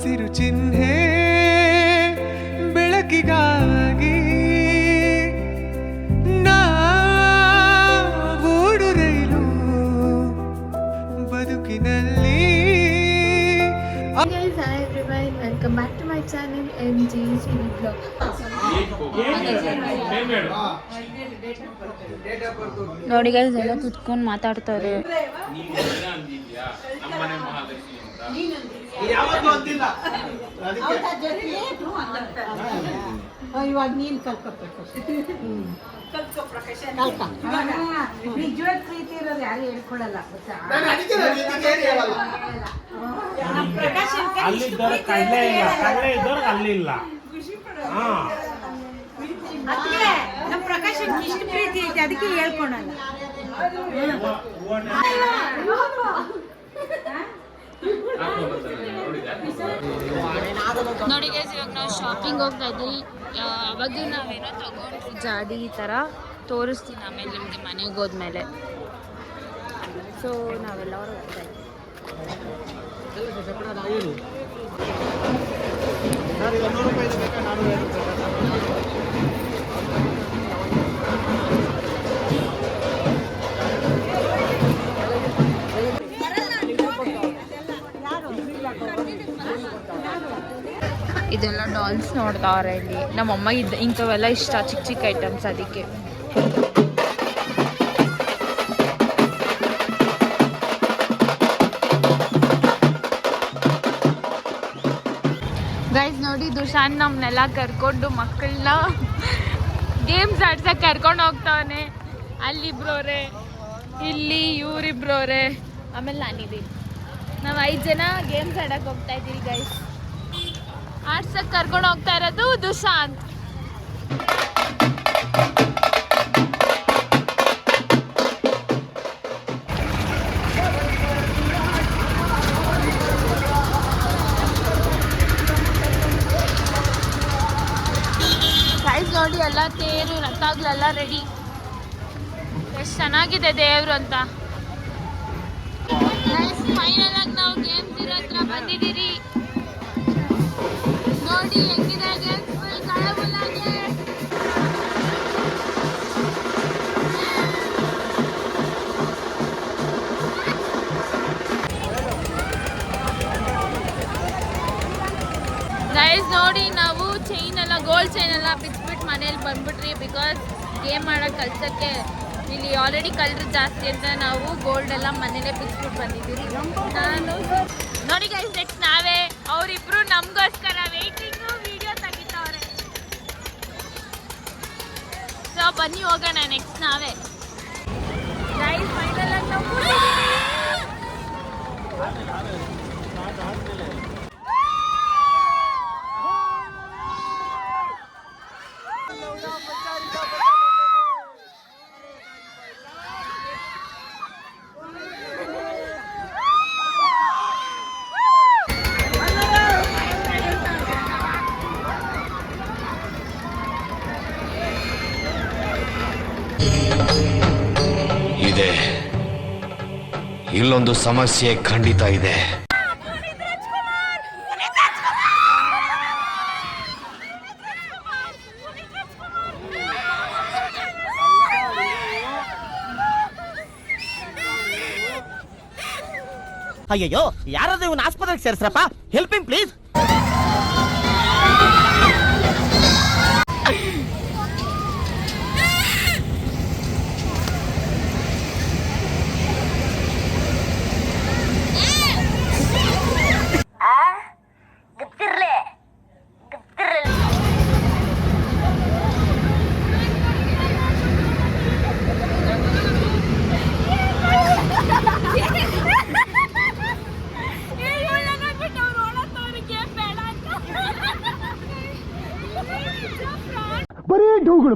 ಹಸಿರು ಚಿಹ್ನೆ ಬೆಳಕಿಗಾಗಿ ನಾವೂಡು ರೈಲು ಬದುಕಿನಲ್ಲಿ. Guys, hi everyone, welcome back to my channel MGC Vlog. ನೋಡಿ ಗೈಸ್ ಎಲ್ಲ ಕುತ್ಕೊಂಡು ಮಾತಾಡ್ತಾರೆ. ಇವಾಗ ನೀನ್ ಕಲ್ಕೋಬೇಕು. ನಿಜವಾದ ಪ್ರೀತಿ ಇರೋದು ಯಾರು ಹೇಳ್ಕೊಡಲ್ಲ. ಅಲ್ಲಿದ್ದವ್ರು ಕಳ್ಳೆ ಇಲ್ಲ, ಕಳ್ಳೆ ಇದ್ದವ್ರಿಗೆ ಅಲ್ಲಿಲ್ಲ. ಅದಕ್ಕೆ ನಮ್ಮ ಪ್ರಕಾಶ್ ಇಷ್ಟು ಪ್ರೀತಿ ಐತೆ, ಅದಕ್ಕೆ ಹೇಳ್ಕೊಳಲ್ಲ. ನೋಡಿ ಗೈಸ್ ಇವಾಗ ನಾವು ಶಾಪಿಂಗ್ ಹೋಗ್ತಾ ಇದ್ವಿ. ಅವಾಗ ನಾವೇನೋ ತಗೊಂಡ್ರಿ ಜಾಡಿ ಈ ಥರ ತೋರಿಸ್ತೀನಿ ಆಮೇಲೆ ನಿಮಗೆ ಮನೆಗೆ ಹೋದ್ಮೇಲೆ. ಸೊ ನಾವೆಲ್ಲರೂ ಹೋಗ್ತಾ ಇದ್ವಿ. ಇದೆಲ್ಲ ಡಾಲ್ಸ್ ನೋಡ್ತಾವ್ರೆ ಇಲ್ಲಿ. ನಮ್ಮಮ್ಮ ಇಂಥವೆಲ್ಲ ಇಷ್ಟ, ಚಿಕ್ಕ ಚಿಕ್ಕ ಐಟಮ್ಸ್, ಅದಕ್ಕೆ. ಗೈಸ್ ನೋಡಿ ದುಶಾನ್ ನಮ್ಮನ್ನೆಲ್ಲ ಕರ್ಕೊಂಡು ಮಕ್ಕಳನ್ನ ಗೇಮ್ಸ್ ಆಡ್ಸಕ್ಕೆ ಕರ್ಕೊಂಡು ಹೋಗ್ತಾವನೆ. ಅಲ್ಲಿಬ್ರವ್ರೆ, ಇಲ್ಲಿ ಇವರಿಬ್ರವ್ರೆ, ಆಮೇಲೆ ನಾನಿದ್ದೀನಿ. ನಾವು 5 ಜನ ಗೇಮ್ಸ್ ಆಡಕ್ಕೆ ಹೋಗ್ತಾ ಇದ್ದೀವಿ ಗೈಸ್. ಆಡ್ಸಕ್ಕೆ ಕರ್ಕೊಂಡು ಹೋಗ್ತಾ ಇರೋದು ದುಶಾಂತ್. ಗೈಸ್ ನೋಡಿ ಎಲ್ಲ ತೇರು ರಥಗಳೆಲ್ಲ ರೆಡಿ. ಎಷ್ಟು ಚೆನ್ನಾಗಿದೆ ದೇವರು ಅಂತ. ಗೈಸ್ ಫೈನಲ್ ಆಗಿ ನಾವು ಗೇಮ್ಸ್ ಇರೋ ಹತ್ರ ಬಂದಿದ್ದೀರಿ. ನೋಡಿ ಹೆಂಗಿದೆ ಗೇಮ್ಸ್, ಫುಲ್ ಕಳಬುಲ್ ಆಗಿದೆ. ಗೈಸ್ ನೋಡಿ ನಾವು ಚೈನ್ ಎಲ್ಲ ಗೋಲ್ಡ್ ಚೈನ್ ಎಲ್ಲ ಬಿಚ್ಬಿಟ್ಟು ಮನೇಲಿ ಬಂದ್ಬಿಟ್ರಿ. ಬಿಕಾಸ್ ಗೇಮ್ ಆಡೋಕೆ ಕಲ್ಸೋಕ್ಕೆ ಇಲ್ಲಿ ಆಲ್ರೆಡಿ ಕಳ್ಳರು ಜಾಸ್ತಿ ಅಂತ ನಾವು ಗೋಲ್ಡ್ ಎಲ್ಲ ಮನೇಲೆ ಬಿಚ್ಬಿಟ್ಟು ಬಂದಿದ್ದೀವಿ. ನಾನು ನೋಡಿ ಗೈಸ್ ನೆಕ್ಸ್ಟ್ ನಾವೇ. ಅವರಿಬ್ರು ನಮಗೋಸ್ಕರ ವೇಟಿಂಗು, ವಿಡಿಯೋ ತೆಗಿತಾವ್ರೆ. ಸೊ ಬನ್ನಿ ಹೋಗೋಣ, ನೆಕ್ಸ್ಟ್ ನಾವೇ. ಗೈಸ್ ಫೈನಲ್ ಆಗಿ ನಾವು ಇದೆ. ಇಲ್ಲೊಂದು ಸಮಸ್ಯೆ ಖಂಡಿತ ಇದೆ. ಅಯ್ಯಯ್ಯೋ, ಯಾರಾದ್ರೂ ಇವನ್ ಆಸ್ಪತ್ರೆಗೆ ಸೇರ್ಸ್ರಪ್ಪ. Help him please.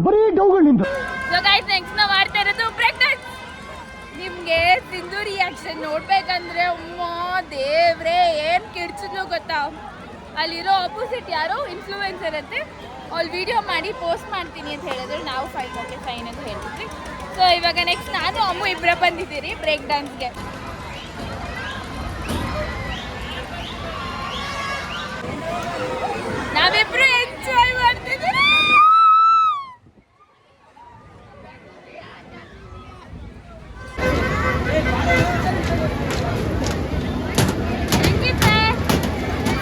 ಬರೀ ಡೌಗಳು ನಿಂದು. ಸೊ ಗೈಸ್ ನೆಕ್ಸ್ಟ್ ನಾವು ಆಡ್ತಾ ಇರೋದು ಬ್ರೇಕ್ ಡಾನ್ಸ್. ನಿಮಗೆ ಸಿಂಧು ರಿಯಾಕ್ಷನ್ ನೋಡ್ಬೇಕಂದ್ರೆ ಅಮ್ಮ ದೇವ್ರೆ ಏನು ಕಿಡ್ಸಿದ್ಲು ಗೊತ್ತಾ. ಅಲ್ಲಿರೋ ಆಪೋಸಿಟ್ ಯಾರೋ ಇನ್ಫ್ಲೂಯೆನ್ಸರ್ ಅಂತೆ, ಅವ್ಳು ವಿಡಿಯೋ ಮಾಡಿ ಪೋಸ್ಟ್ ಮಾಡ್ತೀನಿ ಅಂತ ಹೇಳಿದ್ರು. ನಾವು ಫೈನ್ ಅಂತ ಹೇಳಿದ್ವಿ. ಸೊ ಇವಾಗ ನೆಕ್ಸ್ಟ್ ನಾನು ಅಮ್ಮು ಇಬ್ಬರೇ ಬಂದಿದ್ದೀರಿ ಬ್ರೇಕ್ ಡ್ಯಾನ್ಸ್ಗೆ. ನಾವಿಬ್ರು ಎಂಜಾಯ್ ಮಾಡ್ತಿದ್ದೀವಿ.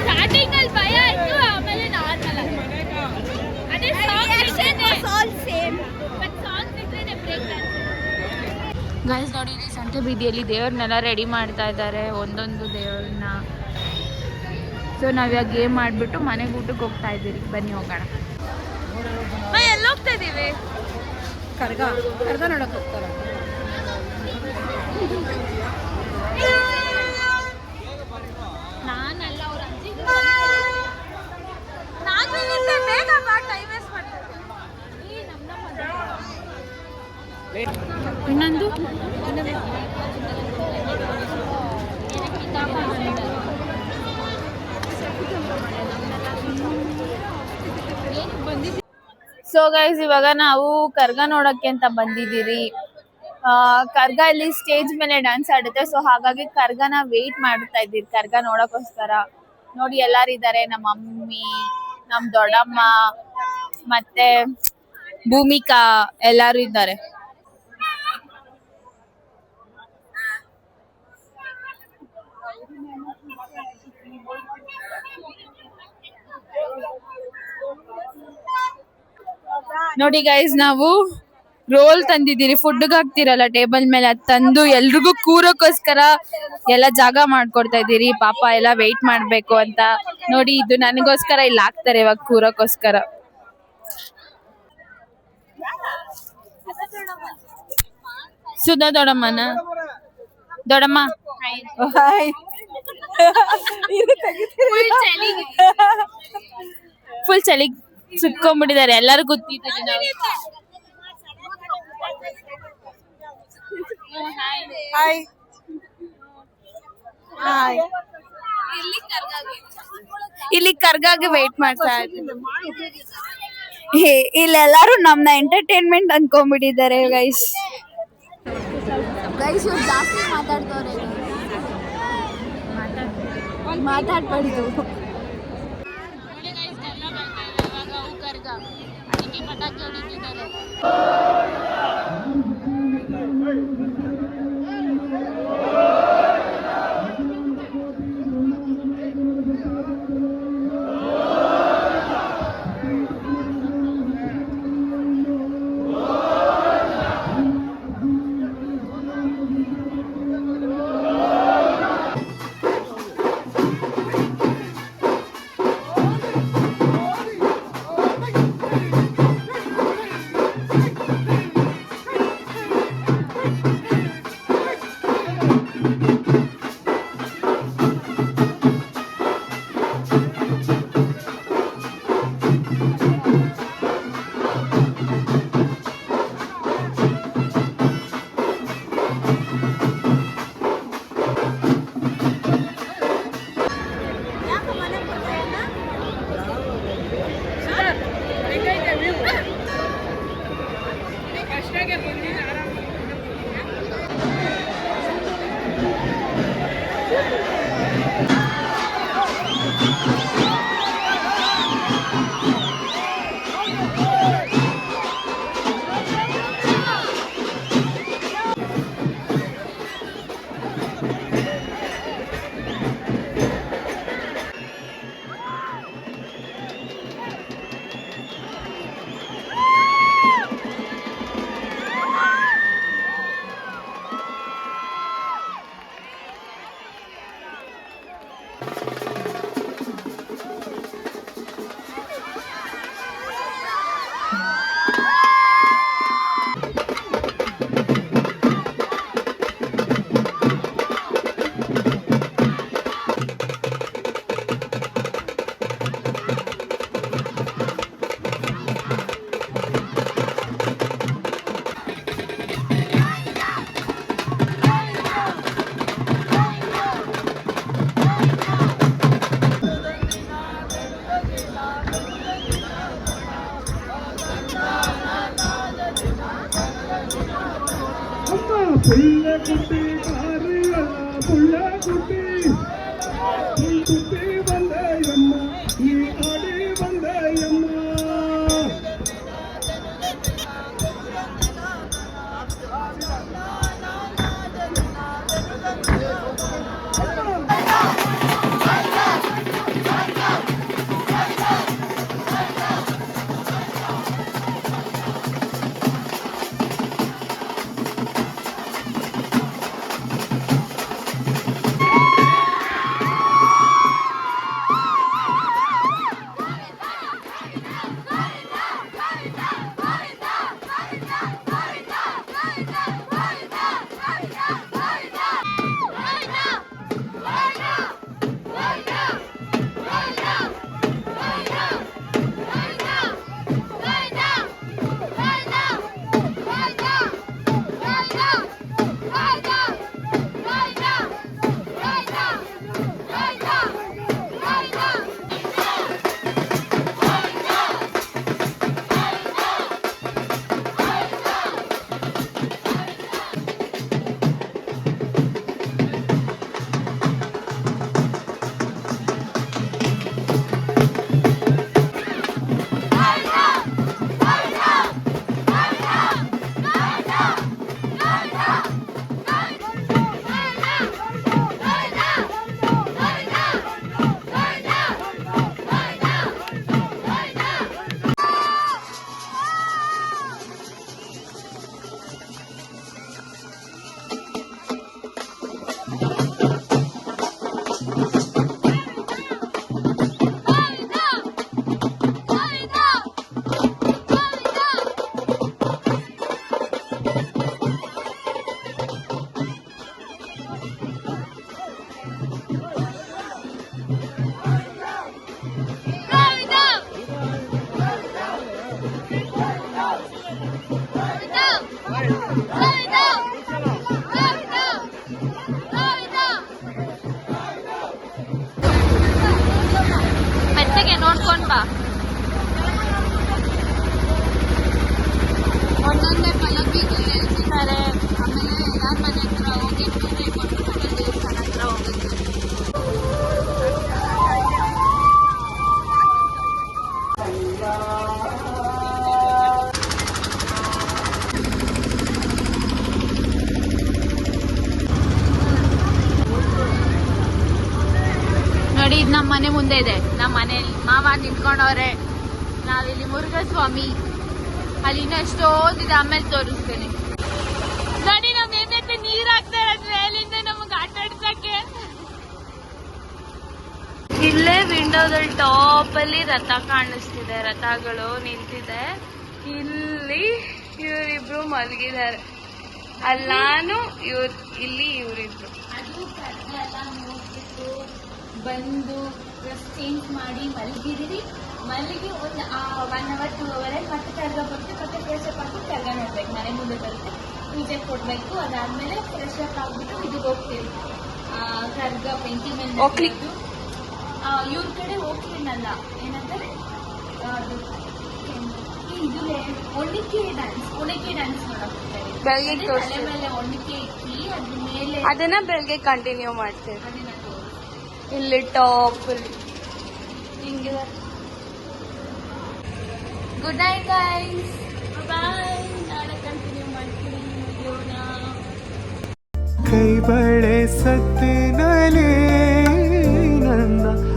ಸ್ಟಾರ್ಟಿಂಗ್ ಅಲ್ಲಿ ಭಯ ಇತ್ತು, ಆಮೇಲೆ ನಾರ್ಮಲ್ ಆಗಿ ಅದೇ ಗೈಸ್ ನೋಡಿ, ಇಲ್ಲಿ ಸಂತೆ ಬೀದಿಯಲ್ಲಿ ದೇವ್ರನ್ನೆಲ್ಲ ರೆಡಿ ಮಾಡ್ತಾ ಇದ್ದಾರೆ, ಒಂದೊಂದು ದೇವ್ರನ್ನ. ಸೊ ನಾವಿವಾಗ ಗೇಮ್ ಮಾಡಿಬಿಟ್ಟು ಮನೆಗೆ ಊಟಕ್ಕೆ ಹೋಗ್ತಾ ಇದ್ದೀರಿ. ಬನ್ನಿ ಹೋಗೋಣ. ಎಲ್ಲಿ ಹೋಗ್ತಾ ಇದ್ದೀವಿ? ಕರ್ಗ ನೋಡಕ್ ಹೋಗ್ತಾರೆ. ನಾನಲ್ಲ, ಅವ್ರ ಅಜ್ಜಿ ಬೇಗ ಟೈಮ್ ವೇಸ್ಟ್ ಮಾಡ್ತಾರೆ. ಇನ್ನೊಂದು ಸೊ ಗೈಸ್, ಇವಾಗ ನಾವು ಕರ್ಗ ನೋಡಕ್ಕೆ ಅಂತ ಬಂದಿದ್ದೀರಿ. ಕರ್ಗ ಇಲ್ಲಿ ಸ್ಟೇಜ್ ಮೇಲೆ ಡ್ಯಾನ್ಸ್ ಆಡುತ್ತೆ. ಸೊ ಹಾಗಾಗಿ ಕರ್ಗನ ವೇಟ್ ಮಾಡ್ತಾ ಇದ್ದೀರಿ ಕರ್ಗ ನೋಡಕ್ಕೋಸ್ಕರ. ನೋಡಿ ಎಲ್ಲಾರಿದ್ದಾರೆ, ನಮ್ಮ ಮಮ್ಮಿ, ನಮ್ಮ ದೊಡ್ಡಮ್ಮ, ಮತ್ತೆ ಭೂಮಿಕಾ ಎಲ್ಲಾರು ಇದ್ದಾರೆ. ನೋಡಿ ಗೈಸ್, ನಾವು ರೋಲ್ ತಂದಿದ್ದೀರಿ, ಫುಡ್ಗೆ ಹಾಕ್ತಿರಲ್ಲ ಟೇಬಲ್ ಮೇಲೆ, ಅದು ತಂದು ಎಲ್ರಿಗೂ ಕೂರಕ್ಕೋಸ್ಕರ ಎಲ್ಲ ಜಾಗ ಮಾಡ್ಕೊಡ್ತಾ ಇದ್ದೀರಿ. ಪಾಪ ಎಲ್ಲ ವೆಯ್ಟ್ ಮಾಡ್ಬೇಕು ಅಂತ. ನೋಡಿ, ಇದು ನನಗೋಸ್ಕರ ಇಲ್ಲಿ ಹಾಕ್ತಾರೆ ಇವಾಗ ಕೂರಕ್ಕೋಸ್ಕರ. ಸುಧಾ ದೊಡ್ಡಮ್ಮನ ದೊಡ್ಡಮ್ಮ ಫುಲ್ ಚಳಿ ಸುತ್ಕೊಂಡ್ಬಿಟ್ಟಿದ್ದಾರೆ, ಎಲ್ಲರೂ ಗೊತ್ತಿದ್ದಾರೆ. ಇಲ್ಲಿ ಕರ್ಗಾಗಿ ವೇಟ್ ಮಾಡ್ತಾ ಇದ್ದೀನಿ. ಇಲ್ಲೆಲ್ಲಾರು ನಮ್ನ ಎಂಟರ್ಟೈನ್ಮೆಂಟ್ ಅನ್ಕೊಂಡ್ಬಿಟ್ಟಿದ್ದಾರೆ ಗೈಸ್. ಇವ್ರು ಜಾಸ್ತಿ ಮಾತಾಡ್ತವ್ರೆ, ಮಾತಾಡ್ಬಾರ್ದು. ಪಟಾಕಿ ಹೊಡಿತಿದ್ದಾರೆ. ಮೆತ್ತಗೆ ನೋಡ್ಕೊಂಡ್ ಬಾ. ಒಂದೊಂದೇ ಪಲ್ಲಕ್ಕಿಗೆ ಹೇಳ್ತಿದ್ದಾರೆ. ಆಮೇಲೆ ಎಲ್ಲಾರ ಮನೆ ಹತ್ರ ಹೋಗಿ ಪೂಜೆ ಕೊಟ್ಟು ಆಮೇಲೆ ದೇವಸ್ಥಾನ ಹತ್ರ ಹೋಗುತ್ತೆ. ನೋಡಿ, ಇದು ನಮ್ಮ ಮನೆ ಮುಂದೆ ಇದೆ. ನಮ್ಮ ಮನೇಲಿ ಮಾವ ನಿಂತ್ಕೊಂಡವ್ರೆ. ನಾವಿಲ್ಲಿ ಮುರುಘಸ್ವಾಮಿ, ಅಲ್ಲಿ ಇನ್ನೂ ಎಷ್ಟೊಂದಿದೆ, ಆಮೇಲೆ ತೋರಿಸ್ತೇನೆ. ನೋಡಿ, ನಮ್ ಏನೈತೆ ನೀರ್ ಹಾಕ್ತಾ ಇರೋದು ಮೇಲಿಂದ ನಮಗ್ ಆಟ ಆಡ್ಸಕ್ಕೆ. ಇಲ್ಲೇ ವಿಂಡೋದಲ್ಲಿ ಟಾಪ್ ಅಲ್ಲಿ ರಥ ಕಾಣಿಸ್ತಿದೆ, ರಥಗಳು ನಿಂತಿದೆ. ಇಲ್ಲಿ ಇವರಿಬ್ರು ಮಲಗಿದ್ದಾರೆ, ಅಲ್ಲಿ ನಾನು, ಇಲ್ಲಿ ಇವರಿಬ್ರು. ಬಂದು ಡ್ರೆಸ್ ಚೇಂಜ್ ಮಾಡಿ ಮಲಗಿರಿ. ಮಲಗಿ ಒಂದು 1 hour 2 hour ಮತ್ತೆ ಕರ್ಗ ಬರುತ್ತೆ. ಮತ್ತೆ ಫ್ರೆಶ್ ಅಪ್ ಆಗಿ ಕರ್ಗ ನೋಡ್ಬೇಕು, ಮನೆ ಮುಂದೆ ಬರುತ್ತೆ, ಪೂಜೆ ಕೊಡ್ಬೇಕು. ಅದಾದ್ಮೇಲೆ ಫ್ರೆಶ್ ಅಪ್ ಆಗ್ಬಿಟ್ಟು ಇದಕ್ಕೆ ಹೋಗ್ತೀವಿ, ಕರ್ಗ ಬೆಂಕಿ ಮೇಲೆ ಹೋಗ್ಲಿಕ್ಕೆ. ಇವ್ರ ಕಡೆ ಹೋಗ್ತೀನಲ್ಲ, ಏನಂತಾರೆ ಇದು ಒಣಿಕೆ ಡ್ಯಾನ್ಸ್ ಮಾಡೋಕ್ತಾರೆ. ಬೆಳಗ್ಗೆ ತಲೆ ಮೇಲೆ ಒಣಿಕೆ ಇಕ್ಕಿ ಅದ್ರ ಮೇಲೆ ಅದನ್ನ ಬೆಳಗ್ಗೆ ಕಂಟಿನ್ಯೂ ಮಾಡ್ತೇವೆ. ಅದನ್ನ ಇಲ್ಲಿ ಟಾಪ್ ಹಿಂಗೆ. ಗುಡ್ ನೈಟ್ ಗೈಸ್, ಬಾಯ್. ನಾಳೆ ಕಂಟಿನ್ಯೂ ಮಾಡ್ತೀನಿ ವಿಡಿಯೋನ. ಕೈ ಬಳೆ ಸತ್ತೆ